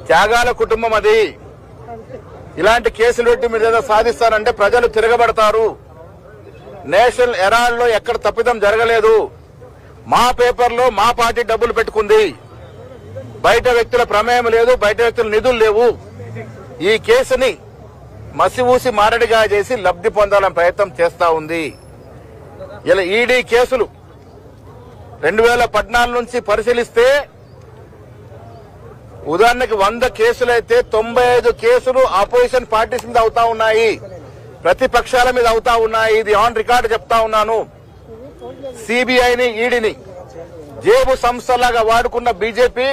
త్యాగాల కుటుంబం అది. ఇలాంటి కేసులు పెట్టి మీరు ఏదో సాధిస్తారంటే ప్రజలు తిరగబడతారు. నేషనల్ హెరాల్డ్లో ఎక్కడ తప్పిదం జరగలేదు. మా పేపర్లో మా పార్టీ డబ్బులు పెట్టుకుంది. బయట వ్యక్తుల ప్రమేయం లేదు, బయట వ్యక్తుల నిధులు లేవు. ఈ కేసుని మసివూసి మారడిగా చేసి లబ్ధి పొందాలని ప్రయత్నం చేస్తా ఉంది. ఇలా ఈడీ కేసులు 2014 నుంచి పరిశీలిస్తే ఉదాహరణకి 100 కేసులైతే 95 కేసులు అపోజిషన్ పార్టీస్ మీద అవుతా ఉన్నాయి, ప్రతిపక్షాల మీద అవుతా ఉన్నాయి. ఇది ఆన్ రికార్డు చెప్తా ఉన్నాను. సిబిఐని ఈడీని జేబు సంస్థలాగా వాడుకున్న బీజేపీ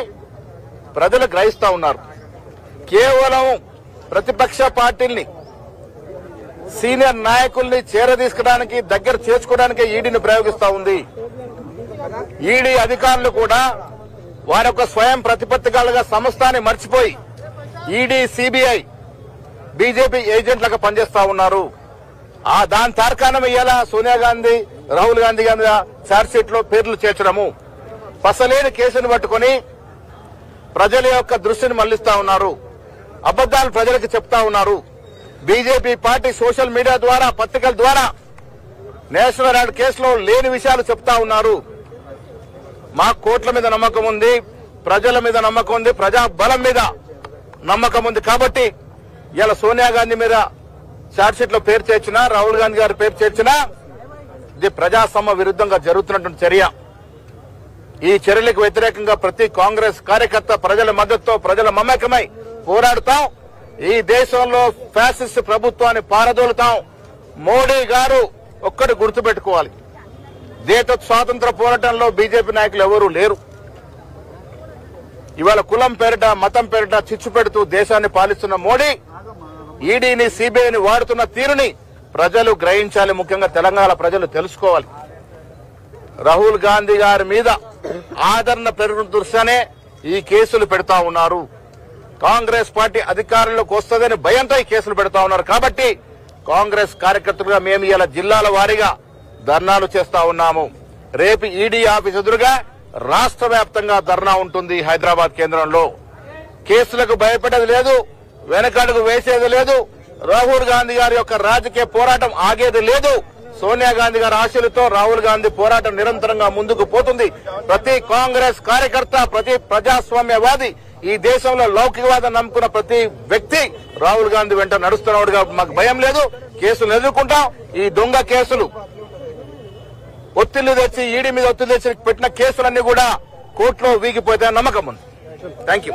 ప్రజలు గ్రహిస్తా ఉన్నారు. కేవలం ప్రతిపక్ష పార్టీల్ని సీనియర్ నాయకుల్ని చేరదీసుకోవడానికి దగ్గర చేర్చుకోవడానికి ఈడీని ప్రయోగిస్తా ఉంది. ఈడీ అధికారులు కూడా వారి యొక్క స్వయం ప్రతిపత్తిగా సంస్థని మర్చిపోయి ఈడీ సిబిఐ బీజేపీ ఏజెంట్లుగా పనిచేస్తా ఉన్నారు. దాని తార్కాణం ఇయ్యాల సోనియా గాంధీ, రాహుల్ గాంధీ ఛార్జ్ షీట్ లో పేర్లు చేర్చడము. పసలేని కేసును పట్టుకుని ప్రజల యొక్క దృష్టిని మళ్లిస్తా ఉన్నారు. అబద్దాలు ప్రజలకు చెప్తా ఉన్నారు. బీజేపీ పార్టీ సోషల్ మీడియా ద్వారా, పత్రికల ద్వారా నేషనల్ హెరాల్డ్ కేసులో లేని విషయాలు చెప్తా ఉన్నారు. మా కోట్ల మీద నమ్మకం ఉంది, ప్రజల మీద నమ్మకం ఉంది, ప్రజా బలం మీద నమ్మకం ఉంది. కాబట్టి ఇలా సోనియా గాంధీ మీద ఛార్జ్షీట్ లో పేరు చేర్చినా, రాహుల్ గాంధీ గారి పేరు చేర్చినా ఇది ప్రజాస్వామ్య విరుద్ధంగా జరుగుతున్నటువంటి చర్య. ఈ చర్యలకు వ్యతిరేకంగా ప్రతి కాంగ్రెస్ కార్యకర్త ప్రజల మద్దతుతో, ప్రజల మమేకమై పోరాడుతాం. ఈ దేశంలో ఫ్యాసిస్ట్ ప్రభుత్వాన్ని పారదోలుతాం. మోడీ గారు ఒక్కటి గుర్తుపెట్టుకోవాలి, దేశ స్వాతంత్ర పోరాటంలో బీజేపీ నాయకులు ఎవరూ లేరు. ఇవాళ కులం పేరిట, మతం పేరిట చిచ్చు పెడుతూ దేశాన్ని పాలిస్తున్న మోడీ ఈడీని, సిబిఐని వాడుతున్న తీరుని ప్రజలు గ్రహించాలి. ముఖ్యంగా తెలంగాణ ప్రజలు తెలుసుకోవాలి. రాహుల్ గాంధీ గారి మీద ఆదరణ పెరుగుతున్న దృష్ట్యానే ఈ కేసులు పెడతా ఉన్నారు. కాంగ్రెస్ పార్టీ అధికారంలోకి వస్తుందని భయంతో ఈ కేసులు పెడతా ఉన్నారు. కాబట్టి కాంగ్రెస్ కార్యకర్తలుగా మేము ఇలా జిల్లాల వారీగా ధర్నాలు చేస్తా ఉన్నాము. రేపు ఈడీ ఆఫీస్ ఎదురుగా రాష్ట్ర వ్యాప్తంగా ధర్నా ఉంటుంది. హైదరాబాద్ కేంద్రంలో కేసులకు భయపడేది లేదు, వెనకడుగు వేసేది లేదు. రాహుల్ గాంధీ గారి యొక్క రాజకీయ పోరాటం ఆగేది లేదు. సోనియా గాంధీ గారి ఆశలతో రాహుల్ గాంధీ పోరాటం నిరంతరంగా ముందుకు పోతుంది. ప్రతి కాంగ్రెస్ కార్యకర్త, ప్రతి ప్రజాస్వామ్యవాది, ఈ దేశంలో లౌకికవాదం నమ్ముకున్న ప్రతి వ్యక్తి రాహుల్ గాంధీ వెంట నడుస్తున్నవాడుగా మాకు భయం లేదు. కేసులు ఎదుర్కొంటాం. ఈ దొంగ కేసులు ఒత్తిళ్లు తెచ్చి, ఈడీ మీద ఒత్తిళ్లు తెచ్చి పెట్టిన కేసులన్నీ కూడా కోర్టులో వీగిపోతే నమ్మకం ఉంది. Thank you.